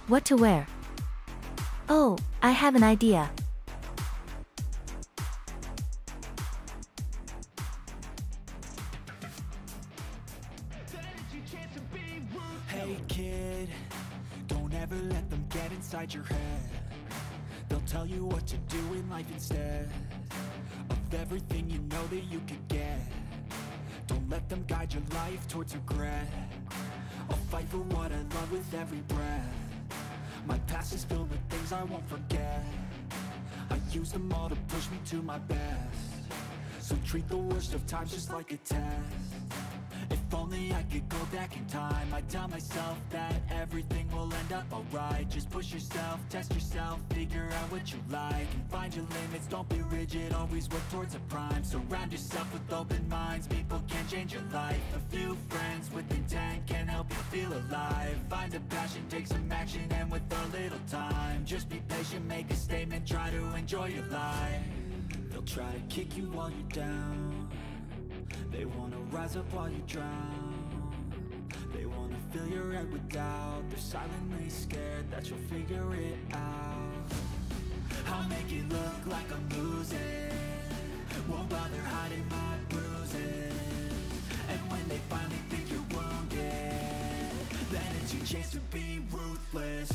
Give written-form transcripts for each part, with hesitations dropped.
What to wear? Oh, I have an idea. Hey kid, don't ever let them get inside your head. They'll tell you what to do in life instead of everything you know that you could get. Don't let them guide your life towards regret. I'll fight for what I love with every breath. My past is filled with things I won't forget. I use them all to push me to my best. So treat the worst of times just like a test. If only I could go back in time, I'd tell myself that everything will end up alright. Just push yourself, test yourself, figure out what you like, and find your limits, don't be rigid, always work towards a prime. Surround yourself with open minds, people can change your life. A few friends with intent can help you feel alive. Find a passion, take some action, and with a little time, just be patient, make a statement, try to enjoy your life. They'll try to kick you while you're down. They wanna rise up while you drown. They wanna fill your head with doubt. They're silently scared that you'll figure it out. I'll make it look like I'm losing, won't bother hiding my bruises. And when they finally think you're wounded, then it's your chance to be ruthless.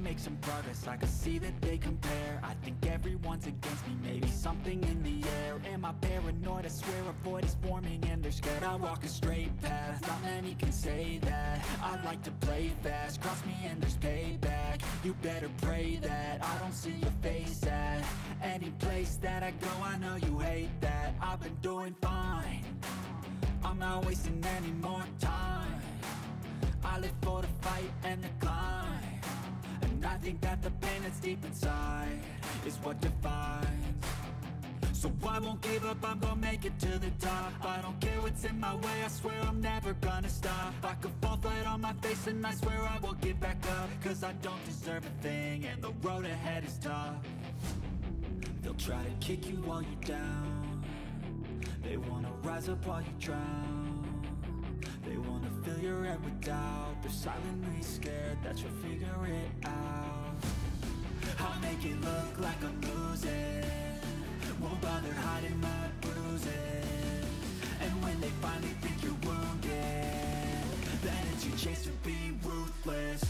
Make some progress, I can see that they compare. I think everyone's against me, maybe something in the air. Am I paranoid? I swear a void is forming and they're scared. I walk a straight path, not many can say that. I like to play fast, cross me and there's payback. You better pray that I don't see your face at any place that I go. I know you hate that. I've been doing fine, I'm not wasting any more time. I live for the fight and the climb. And I think that the pain that's deep inside is what defines. So I won't give up, I'm gonna make it to the top. I don't care what's in my way, I swear I'm never gonna stop. I could fall flat on my face and I swear I will get back up. Cause I don't deserve a thing and the road ahead is tough. They'll try to kick you while you're down. They wanna rise up while you drown. They wanna fill your head with doubt. They're silently scared that you'll figure it out. I'll make it look like I'm losing, won't bother hiding my bruises. And when they finally think you're wounded, then it's your chance to be ruthless.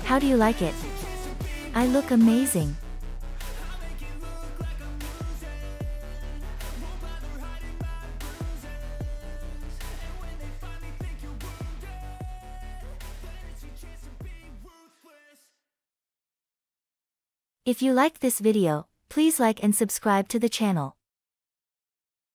How do you like it? I look amazing. If you liked this video, please like and subscribe to the channel.